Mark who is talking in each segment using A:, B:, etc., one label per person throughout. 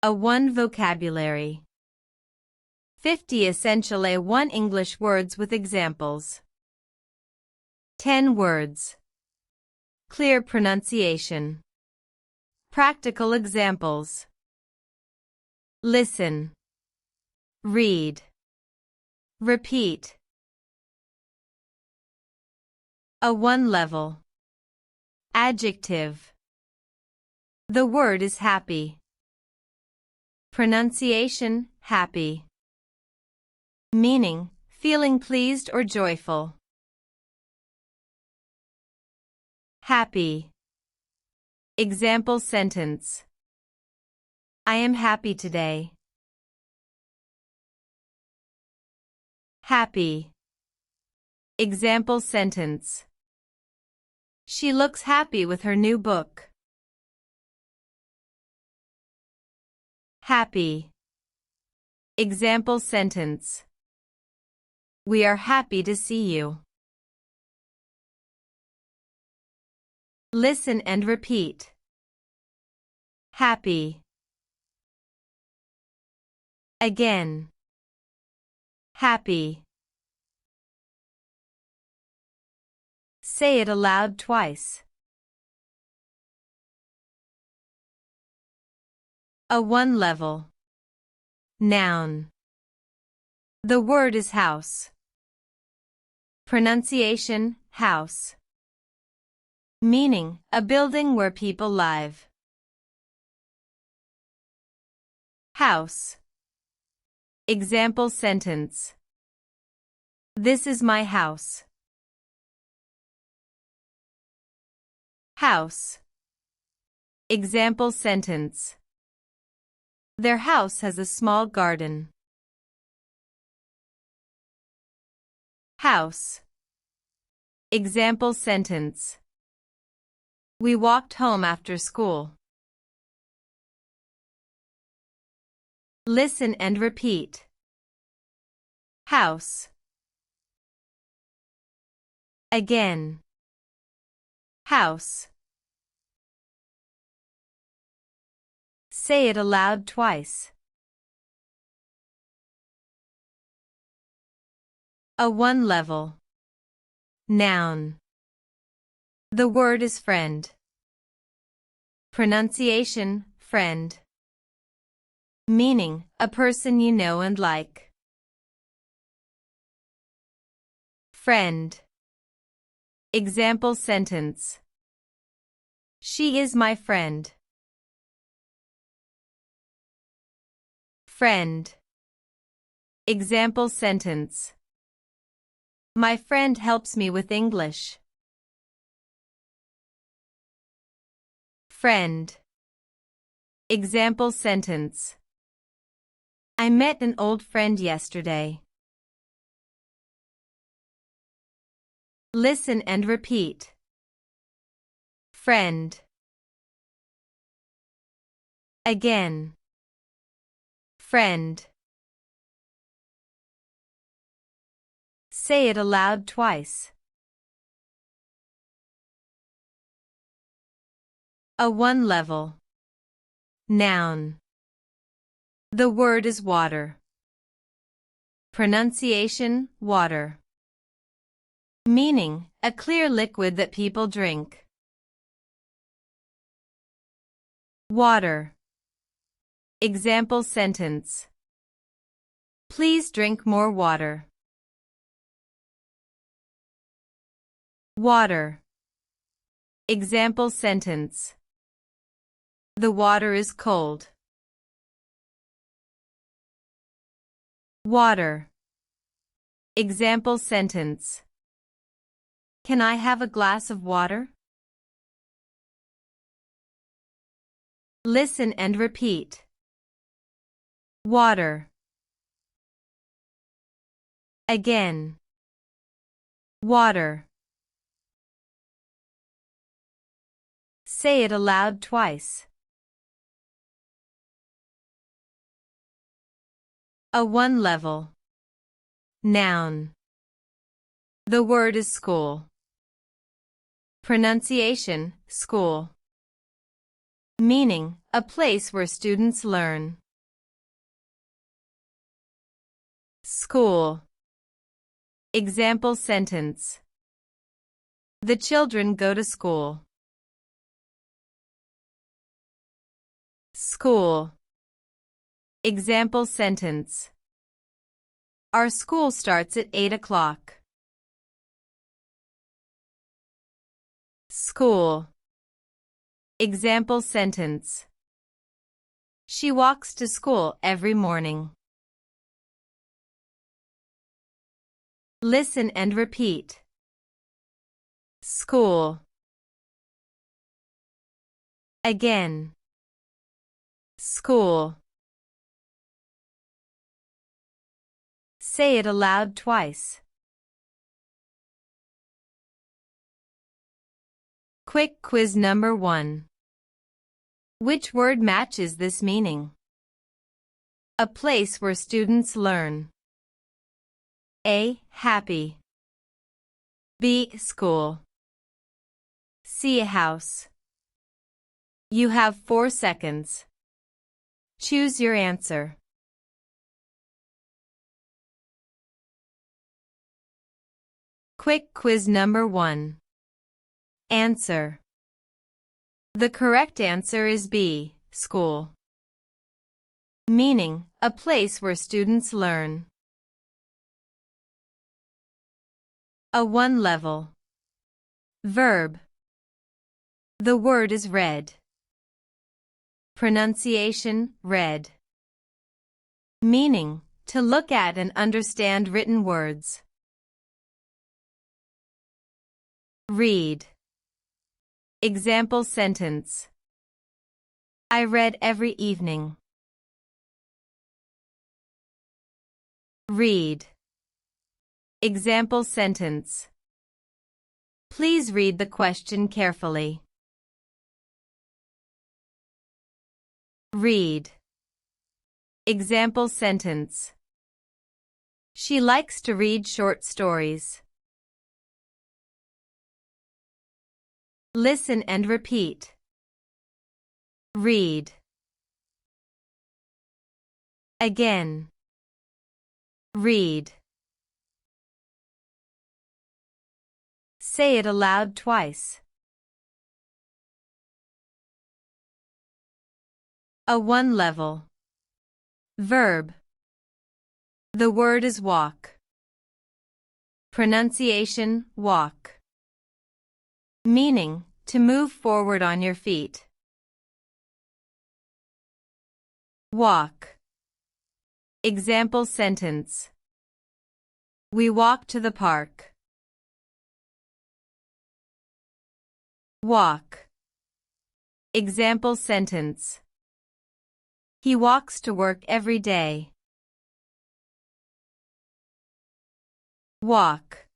A: A1 vocabulary. 50 essential A1 English words with examples. 10 words. Clear pronunciation. Practical examples. Listen. Read. Repeat. A1 level. Adjective. The word is happy. Pronunciation, happy. Meaning, feeling pleased or joyful. Happy. Example sentence. I am happy today. Happy. Example sentence. She looks happy with her new book. Happy. Example sentence. We are happy to see you. Listen and repeat. Happy. Again. Happy. Say it aloud twice. A1 level. Noun. The word is house. Pronunciation, house. Meaning, a building where people live. House. Example sentence. This is my house. House. Example sentence. Their house has a small garden. House. Example sentence. We walked home after school. Listen and repeat. House. Again. House. Say it aloud twice. A1 level. Noun. The word is friend. Pronunciation, friend. Meaning, a person you know and like. Friend. Example sentence. She is my friend. Friend. Example sentence. My friend helps me with English. Friend. Example sentence. I met an old friend yesterday. Listen and repeat. Friend. Again. Friend. Say it aloud twice. A1 level. Noun. The word is water. Pronunciation, water. Meaning, a clear liquid that people drink. Water. Example sentence. Please drink more water. Water. Example sentence. The water is cold. Water. Example sentence. Can I have a glass of water? Listen and repeat. Water. Again. Water. Say it aloud twice. A1 level. Noun. The word is school. Pronunciation, school. meaning a place where students learn. School. Example sentence. The children go to school. School. Example sentence. Our school starts at 8 o'clock. School. Example sentence. She walks to school every morning. Listen and repeat. School. Again. School. Say it aloud twice. Quick quiz number 1. Which word matches this meaning? A place where students learn. A. Happy. B. School. C. A house. You have 4 seconds. Choose your answer. Quick quiz number 1. Answer. The correct answer is B. School. Meaning, a place where students learn. A 1 level. Verb. The word is read. Pronunciation, read. Meaning, to look at and understand written words. Read. Example sentence. I read every evening. Read. Example sentence. Please read the question carefully. Read. Example sentence. She likes to read short stories. Listen and repeat. Read. Again. Read. Say it aloud twice. A 1 level. Verb. The word is walk. Pronunciation, walk. Meaning, to move forward on your feet. Walk. Example sentence. We walk to the park. Walk. Example sentence. He walks to work every day. Walk.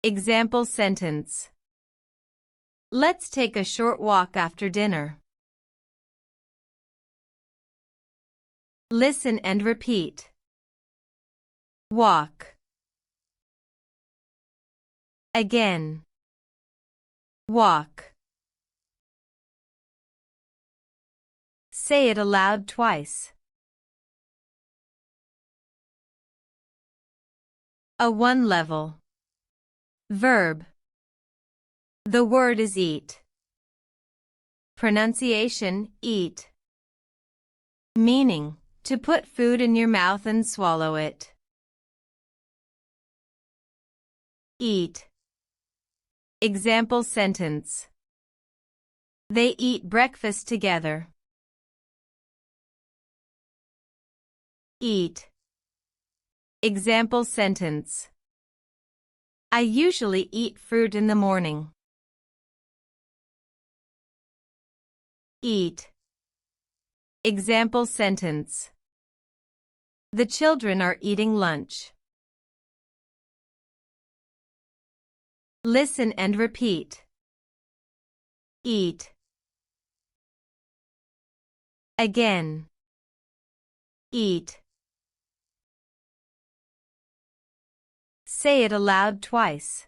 A: Example sentence. Let's take a short walk after dinner. Listen and repeat. Walk. Again. Walk. Say it aloud twice. A 1 level. Verb. The word is eat. Pronunciation, eat. Meaning, to put food in your mouth and swallow it. Eat. Example sentence. They eat breakfast together. Eat. Example sentence. I usually eat fruit in the morning. Eat. Example sentence. The children are eating lunch. Listen and repeat. Eat. Again. Eat. Say it aloud twice.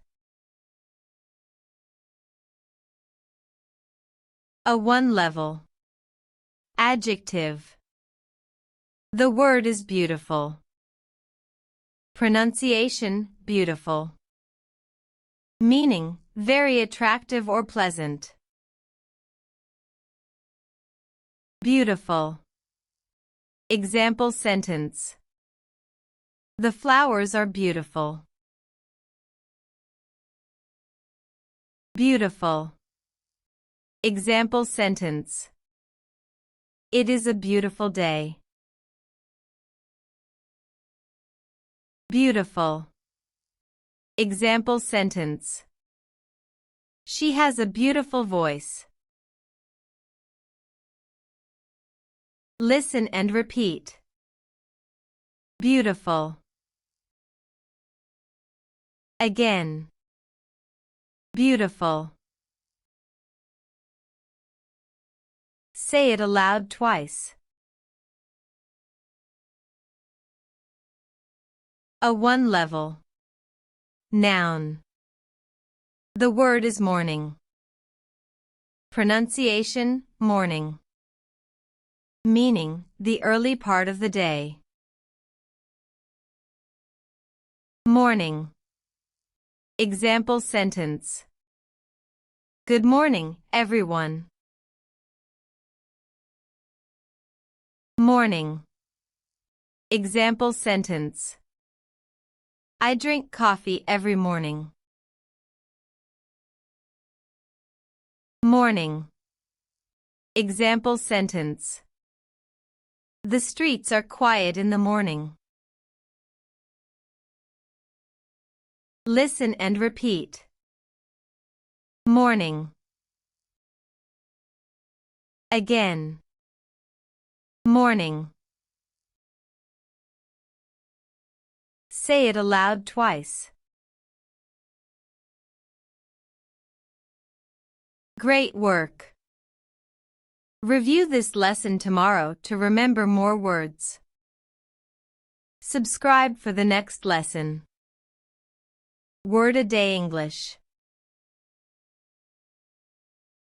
A: A one level. Adjective. The word is beautiful. Pronunciation, beautiful. Meaning, very attractive or pleasant. Beautiful. Example sentence. The flowers are beautiful. Beautiful. Example sentence. It is a beautiful day. Beautiful. Example sentence. She has a beautiful voice. Listen and repeat. Beautiful. Again. Beautiful. Say it aloud twice. A one level. Noun. The word is morning. Pronunciation, morning. Meaning, the early part of the day. Morning. Example sentence. Good morning, everyone. Morning. Example sentence. I drink coffee every morning. Morning. Example sentence. The streets are quiet in the morning. Listen and repeat. Morning. Again. Morning. Say it aloud twice. Great work. Review this lesson tomorrow to remember more words. Subscribe for the next lesson. Word a Day English.